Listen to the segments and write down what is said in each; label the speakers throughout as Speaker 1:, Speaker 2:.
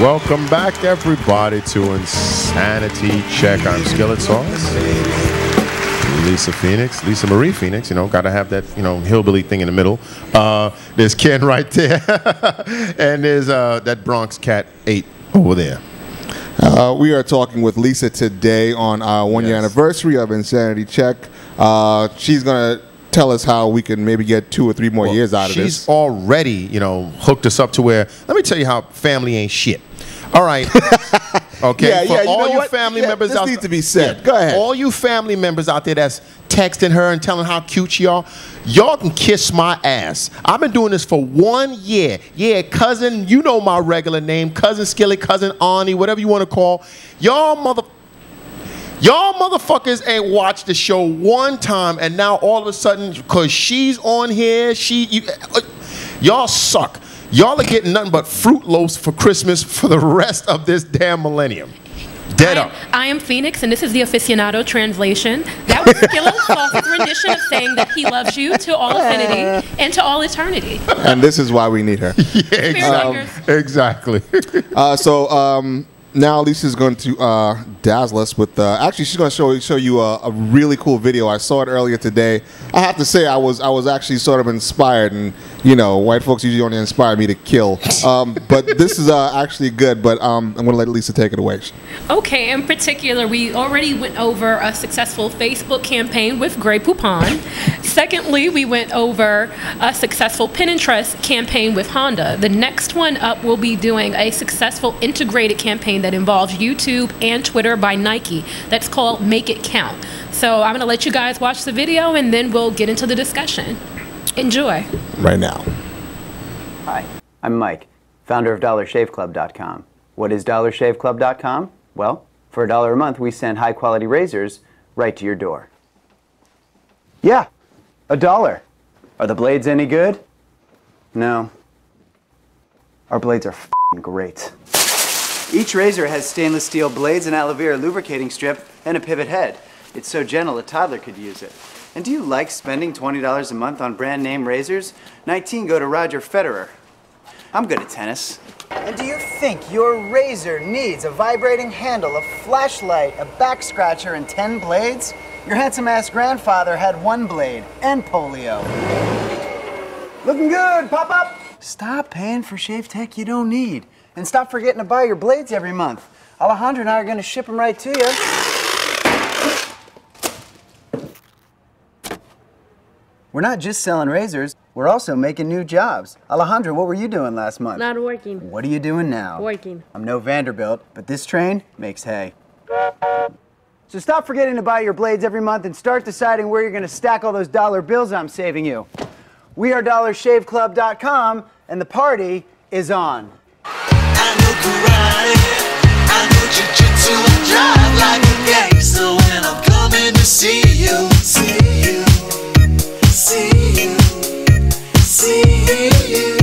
Speaker 1: Welcome back, everybody, to Insanity Check. I'm Skillet Sauce. Lisa Phoenix, Lisa Marie Phoenix, you know, got to have that, you know, hillbilly thing in the middle. There's Ken right there. And there's that Bronx Cat 8 over there.
Speaker 2: We are talking with Lisa today on our one-year anniversary of Insanity Check. She's going to tell us how we can maybe get 2 or 3 more years out of this.
Speaker 1: She's already, you know, hooked us up to where, let me tell you how family ain't shit. All right. Okay. For all you family members
Speaker 2: out there. This needs to be said. Go ahead.
Speaker 1: All you family members out there that's texting her and telling how cute she are, y'all can kiss my ass. I've been doing this for 1 year. Yeah, cousin, you know my regular name, Cousin Skillet, Cousin Arnie, whatever you want to call. Y'all motherfuckers ain't watched the show one time, and now all of a sudden, because she's on here, y'all suck. Y'all are getting nothing but Fruit Loops for Christmas for the rest of this damn millennium. Dead up.
Speaker 3: I am Phoenix, and this is the aficionado translation. That was Skillet Sauce's rendition of saying that he loves you to all infinity and to all eternity.
Speaker 2: And this is why we need her.
Speaker 1: Yeah, exactly.
Speaker 2: Now Lisa's going to dazzle us with. Actually, she's going to show you a really cool video. I saw it earlier today. I have to say, I was actually sort of inspired, and you know, white folks usually only inspire me to kill. But this is actually good. But I'm going to let Lisa take it away.
Speaker 3: Okay. In particular, we already went over a successful Facebook campaign with Grey Poupon. Secondly, we went over a successful Pinterest campaign with Honda. The next one up, we'll be doing a successful integrated campaign that involves YouTube and Twitter by Nike. That's called Make It Count. So I'm going to let you guys watch the video, and then we'll get into the discussion. Enjoy.
Speaker 2: Right now.
Speaker 4: Hi, I'm Mike, founder of DollarShaveClub.com. What is DollarShaveClub.com? Well, for $1 a month, we send high-quality razors right to your door. Yeah, $1. Are the blades any good? No. Our blades are f***ing great. Each razor has stainless steel blades, an aloe vera lubricating strip, and a pivot head. It's so gentle a toddler could use it. And do you like spending $20 a month on brand name razors? 19 go to Roger Federer. I'm good at tennis. And do you think your razor needs a vibrating handle, a flashlight, a back scratcher, and 10 blades? Your handsome-ass grandfather had 1 blade and polio. Looking good, pop up! Stop paying for shave tech you don't need. And stop forgetting to buy your blades every month. Alejandro and I are going to ship them right to you. We're not just selling razors, we're also making new jobs. Alejandro, what were you doing last month?
Speaker 5: Not working.
Speaker 4: What are you doing now?
Speaker 5: Working.
Speaker 4: I'm no Vanderbilt, but this train makes hay. So stop forgetting to buy your blades every month and start deciding where you're going to stack all those dollar bills I'm saving you. We are DollarShaveClub.com, and the party is on.
Speaker 6: I know karate, I know jiu-jitsu, and drive like a gangster when I'm coming to see you, see you, see you, see you.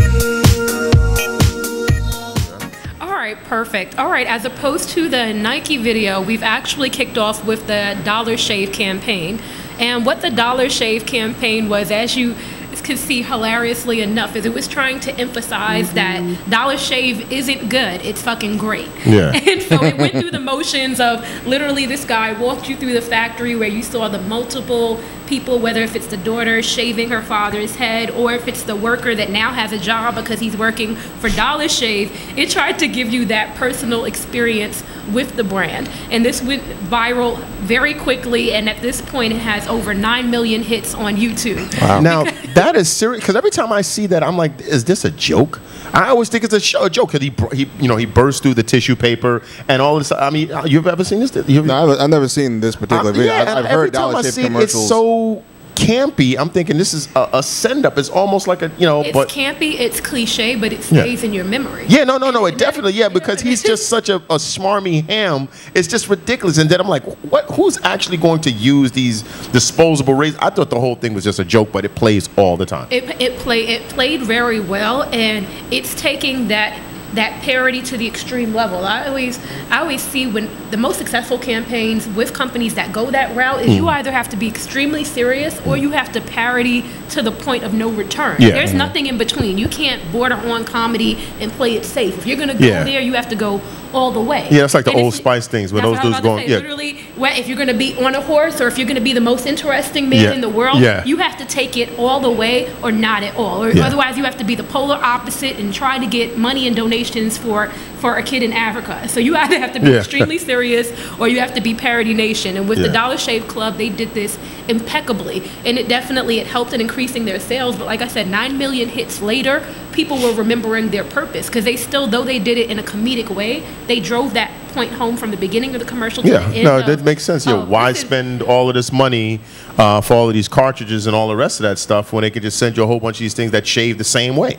Speaker 3: All right, perfect. All right, as opposed to the Nike video, we've actually kicked off with the Dollar Shave campaign. And what the Dollar Shave campaign was, as you could see hilariously enough, is it was trying to emphasize that Dollar Shave isn't good, it's fucking great.
Speaker 1: Yeah.
Speaker 3: And so it went through the motions of literally this guy walked you through the factory where you saw the multiple people, whether if it's the daughter shaving her father's head or if it's the worker that now has a job because he's working for Dollar Shave. It tried to give you that personal experience with the brand, and this went viral very quickly, and at this point it has over 9 million hits on YouTube.
Speaker 1: Wow. Now that is serious, because every time I see that, I'm like, is this a joke? I always think it's a joke, because he burst through the tissue paper and all this. I mean, you've ever seen this?
Speaker 2: No, I've never seen this particular video.
Speaker 1: Yeah,
Speaker 2: I've heard Dollar Shave commercials.
Speaker 1: It's so campy. I'm thinking this is a send up. It's almost like
Speaker 3: it's campy, it's cliche, but it stays in your memory.
Speaker 1: Yeah, no, it definitely, because he's just such a smarmy ham. It's just ridiculous. And then I'm like, who's actually going to use these disposable razors? I thought the whole thing was just a joke, but it plays all the time.
Speaker 3: It played very well, and it's taking that that parity to the extreme level. I always see when the most successful campaigns with companies that go that route is you either have to be extremely serious or you have to parody to the point of no return.
Speaker 1: Yeah.
Speaker 3: There's nothing in between. You can't border on comedy and play it safe. If you're going to go there, you have to go all the way.
Speaker 1: Yeah, it's like the
Speaker 3: And
Speaker 1: Old Spice things where
Speaker 3: that's
Speaker 1: those
Speaker 3: what I
Speaker 1: dudes
Speaker 3: was about to
Speaker 1: going.
Speaker 3: say.
Speaker 1: Yeah,
Speaker 3: Literally, if you're going to be on a horse or if you're going to be the most interesting man in the world, you have to take it all the way or not at all. Or otherwise, you have to be the polar opposite and try to get money and donations for a kid in Africa. So you either have to be extremely serious or you have to be parody nation. And with the Dollar Shave Club, they did this impeccably. And it helped in increasing their sales. But like I said, 9 million hits later, people were remembering their purpose because they still, though they did it in a comedic way, they drove that point home from the beginning of the commercial to the end.
Speaker 1: No, that makes sense. Why spend all of this money for all of these cartridges and all the rest of that stuff when they could just send you a whole bunch of these things that shave the same way?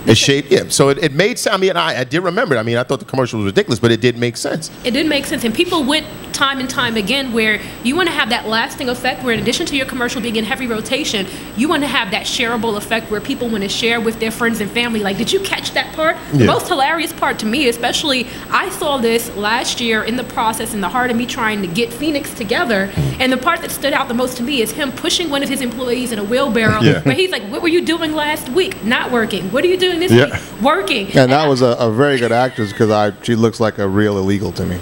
Speaker 1: It shaved, so it made sense. I mean, I did remember it. I mean, I thought the commercial was ridiculous, but it did make sense.
Speaker 3: It did make sense, and people went time and time again where you want to have that lasting effect where in addition to your commercial being in heavy rotation, you want to have that shareable effect where people want to share with their friends and family. Like, did you catch that part? The most hilarious part to me, especially, I saw this last year in the process, in the heart of me trying to get Phoenix together, and the part that stood out the most to me is him pushing one of his employees in a wheelbarrow, where he's like, what were you doing last week? Not working. What are you doing this week? Working.
Speaker 2: And that was a very good actress because she looks like a real illegal to me.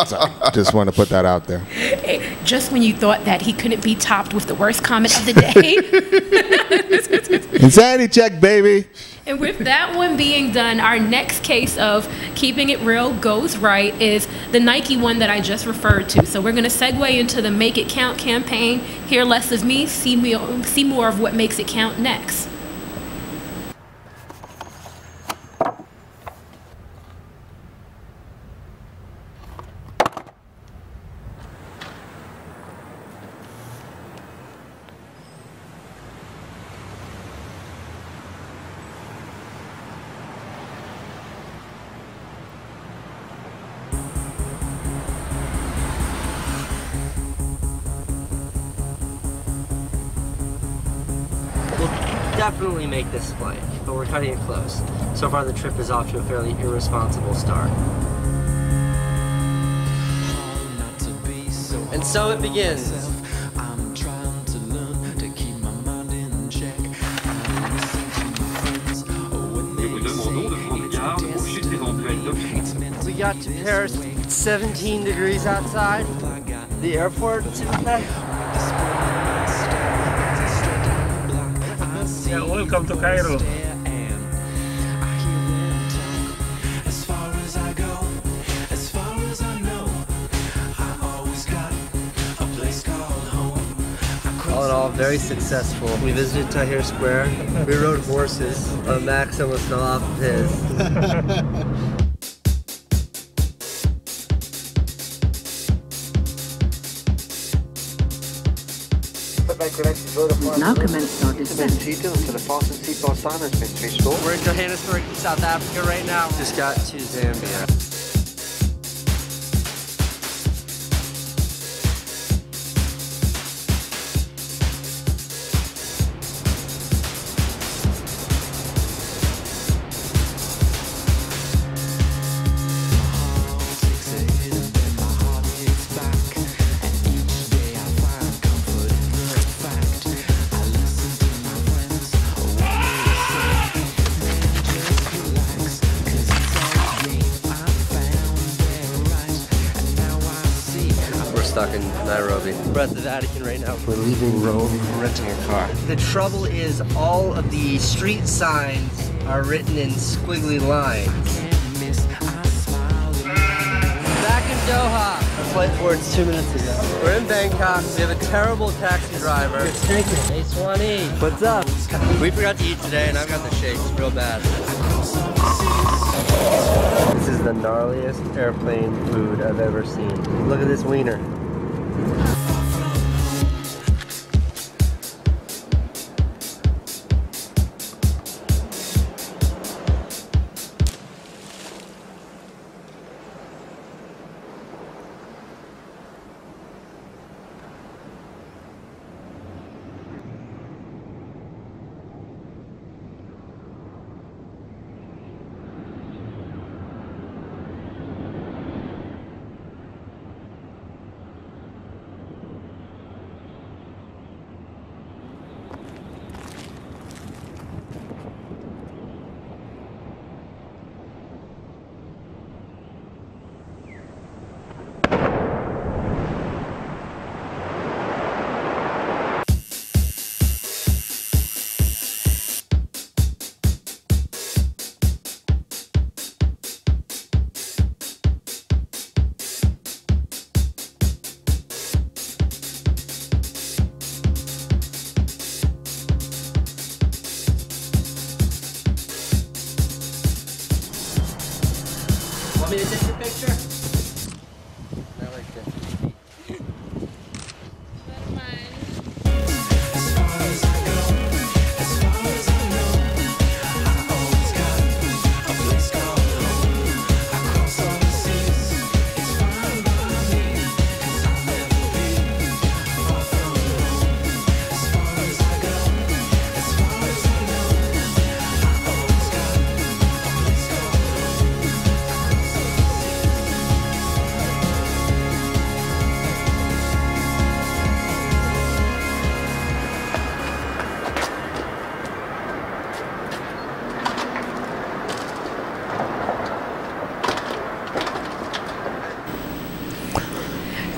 Speaker 2: So, just want to put that out there.
Speaker 3: Just when you thought that he couldn't be topped with the worst comment of the day.
Speaker 2: Insanity check, baby.
Speaker 3: And with that one being done, our next case of keeping it real goes right is the Nike one that I just referred to. So we're going to segue into the Make It Count campaign. Hear less of me, see more of what makes it count next.
Speaker 5: Definitely make this flight, but we're cutting it close. So far the trip is off to a fairly irresponsible start. And so it begins. We got to Paris, 17 degrees outside. The airport,
Speaker 7: Yeah, welcome to Cairo.
Speaker 5: All in all, very successful. We visited Tahrir Square. We rode horses. Max almost fell off of his.
Speaker 8: Now commence our descent.
Speaker 5: We're in Johannesburg, South Africa right now. Just got to Zambia. Stuck in Nairobi. We're at the Vatican right now. We're leaving Rome, renting a car. The trouble is all of the street signs are written in squiggly lines. Back in Doha. Our flight board's 2 minutes ago. We're in Bangkok. We have a terrible taxi driver. It's taken. Hey, Swanee. What's up? We forgot to eat today and I've got the shakes real bad. This is the gnarliest airplane food I've ever seen. Look at this wiener. me to take your picture? I like that.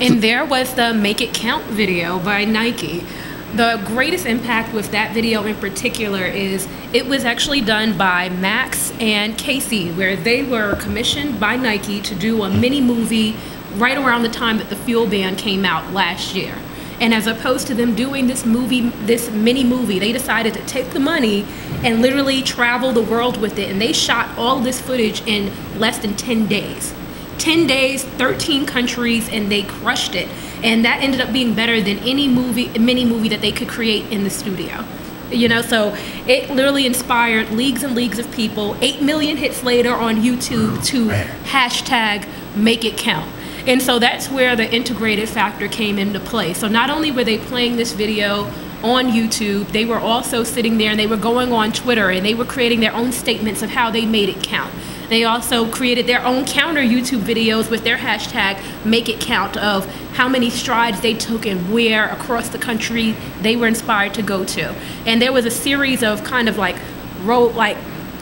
Speaker 3: And there was the Make It Count video by Nike. The greatest impact with that video in particular is it was actually done by Max and Casey, where they were commissioned by Nike to do a mini movie right around the time that the Fuel Band came out last year. And as opposed to them doing this mini movie, they decided to take the money and literally travel the world with it. And they shot all this footage in less than 10 days. 10 days, 13 countries, and they crushed it. And that ended up being better than any mini movie that they could create in the studio. You know, so it literally inspired leagues and leagues of people. 8 million hits later on YouTube to hashtag Make It Count. And so that's where the integrated factor came into play. So not only were they playing this video on YouTube, they were also sitting there and they were going on Twitter and they were creating their own statements of how they made it count. They also created their own counter YouTube videos with their hashtag Make It Count of how many strides they took and where across the country they were inspired to go to. And there was a series of kind of like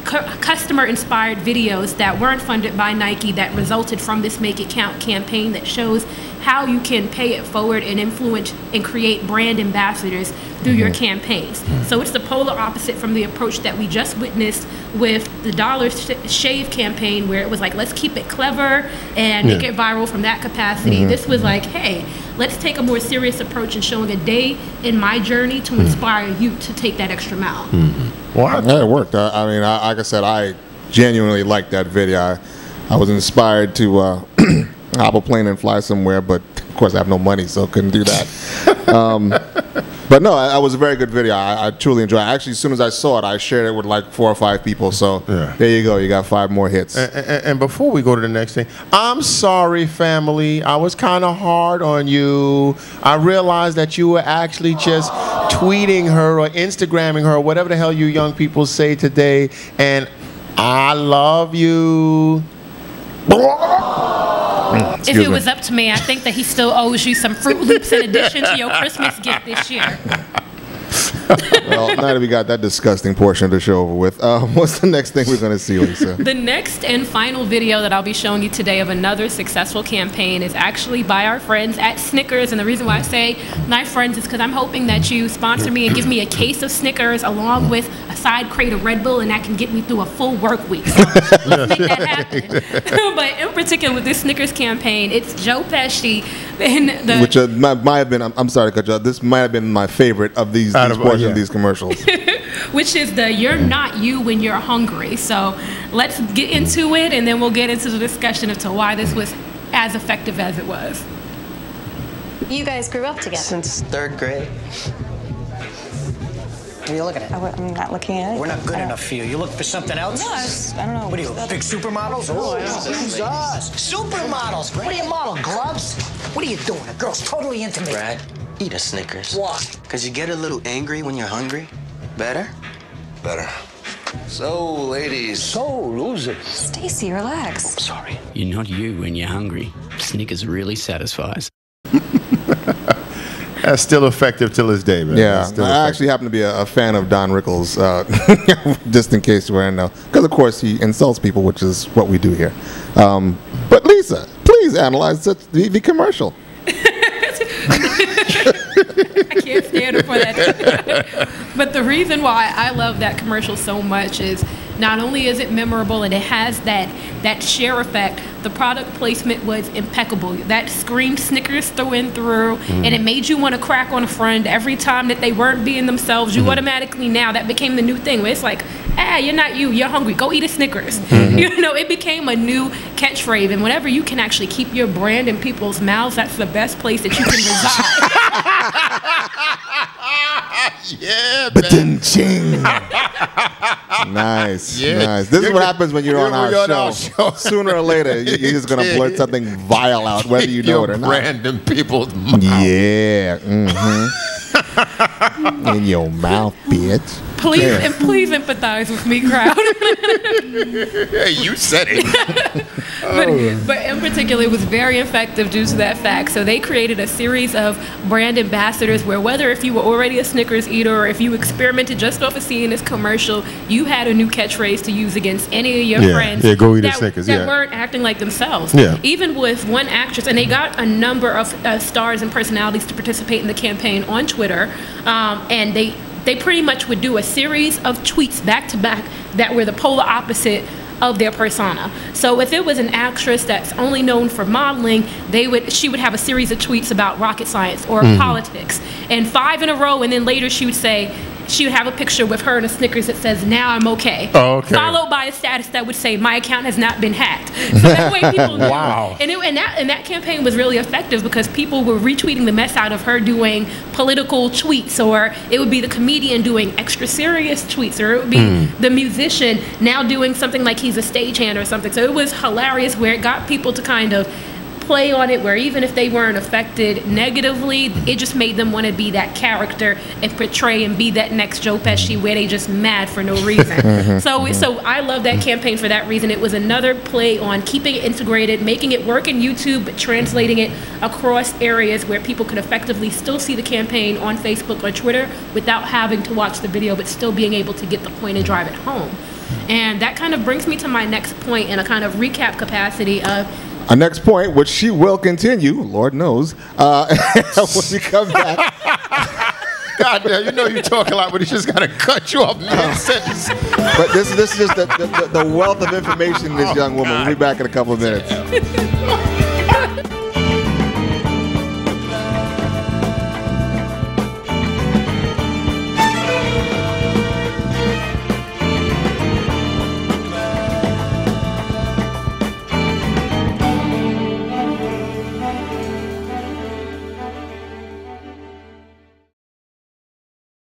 Speaker 3: customer inspired videos that weren't funded by Nike that resulted from this Make It Count campaign that shows how you can pay it forward and influence and create brand ambassadors through your campaigns. So it's the polar opposite from the approach that we just witnessed with the Dollar Shave campaign, where it was like, let's keep it clever and make it viral from that capacity. This was like, hey, let's take a more serious approach and showing a day in my journey to inspire you to take that extra mile.
Speaker 2: Well, yeah, it worked. I mean, like I said, I genuinely liked that video. I was inspired to hop a plane and fly somewhere, but of course I have no money, so couldn't do that. But no, it was a very good video. I truly enjoyed it. Actually, as soon as I saw it, I shared it with like 4 or 5 people. So there you go. You got 5 more hits.
Speaker 1: And before we go to the next thing, I'm sorry, family. I was kind of hard on you. I realized that you were actually just tweeting her or Instagramming her, whatever the hell you young people say today. And I love you.
Speaker 3: If it was up to me, I think that he still owes you some Fruit Loops in addition to your Christmas gift this year.
Speaker 2: Well, now that we got that disgusting portion of the show over with, what's the next thing we're going to see, Lisa?
Speaker 3: The next and final video that I'll be showing you today of another successful campaign is actually by our friends at Snickers. And the reason why I say my friends is because I'm hoping that you sponsor me and give me a case of Snickers along with a side crate of Red Bull, and that can get me through a full work week. So let's make that happen. But in particular with this Snickers campaign, it's Joe Pesci and the...
Speaker 2: Which might have been, I'm sorry to cut you off, this might have been my favorite of these portions of these commercials.
Speaker 3: Which is the "You're not you when you're hungry." So let's get into it, and then we'll get into the discussion as to why this was as effective as it was.
Speaker 8: You guys grew up together?
Speaker 5: Since 3rd grade. What are you looking at?
Speaker 8: I'm not looking at it.
Speaker 5: We're not good enough for you. You look for something else?
Speaker 8: No, I don't know.
Speaker 5: What are you, big supermodels? Oh, who's us? Supermodels? What do you model, gloves? What are you doing? A girl's totally into me.
Speaker 9: Brad, eat a Snickers.
Speaker 5: Why?
Speaker 9: Because you get a little angry when you're hungry. Better?
Speaker 10: Better. So, ladies.
Speaker 5: So, losers.
Speaker 8: Stacy, relax.
Speaker 9: Sorry.
Speaker 11: You're not you when you're hungry. Snickers really satisfies.
Speaker 1: That's still effective till this day, man.
Speaker 2: Yeah, I actually happen to be a fan of Don Rickles, just in case you weren't know. Because, of course, he insults people, which is what we do here. But, Lisa, please analyze the commercial.
Speaker 3: I can't stand it for that. But the reason why I love that commercial so much is not only is it memorable and it has that share effect, The product placement was impeccable. That screamed Snickers through and through, and it made you want to crack on a friend every time that they weren't being themselves. You automatically, now that became the new thing where it's like, you're not you're hungry, go eat a Snickers. You know, it became a new catchphrase, and whenever you can actually keep your brand in people's mouths, that's the best place that you can reside.
Speaker 1: Yeah,
Speaker 2: Ba-ding-ching. Nice, nice. This is what happens when you're on our show. Sooner or later, you're just gonna blurt something vile out, whether you know it or not.
Speaker 1: Random people's mouth.
Speaker 2: Yeah. In your mouth, bitch.
Speaker 3: Please empathize with me, crowd.
Speaker 1: Hey, you said it.
Speaker 3: But in particular, it was very effective due to that fact. So they created a series of brand ambassadors where whether if you were already a Snickers eater or if you experimented just off of seeing this commercial, you had a new catchphrase to use against any of your friends
Speaker 1: go eat a Snickers.
Speaker 3: that weren't acting like themselves.
Speaker 1: Yeah.
Speaker 3: Even with one actress, and they got a number of stars and personalities to participate in the campaign on Twitter, and they pretty much would do a series of tweets back to back that were the polar opposite of their persona. So if it was an actress that's only known for modeling, she would have a series of tweets about rocket science or politics, and 5 in a row, and then later she would have a picture with her and a Snickers that says, "Now I'm okay."
Speaker 1: Oh, okay.
Speaker 3: Followed by a status that would say, "My account has not been hacked." So that way people knew.
Speaker 1: Wow.
Speaker 3: And that campaign was really effective because people were retweeting the mess out of her doing political tweets, or it would be the comedian doing extra serious tweets, or it would be the musician now doing something like he's a stagehand or something. So it was hilarious where it got people to kind of play on it, where even if they weren't affected negatively, it just made them want to be that character and portray and be that next Joe Pesci where they just mad for no reason. So I love that campaign for that reason. It was another play on keeping it integrated, making it work in YouTube, but translating it across areas where people could effectively still see the campaign on Facebook or Twitter without having to watch the video, but still being able to get the point and drive it home. And that kind of brings me to my next point in a kind of recap capacity of
Speaker 2: Our next point, which she will continue, Lord knows, when we come back.
Speaker 1: God damn, you know you talk a lot, but he's just got to cut you off mid-sentence.
Speaker 2: But this is just the wealth of information in this young woman. We'll be back in a couple of minutes.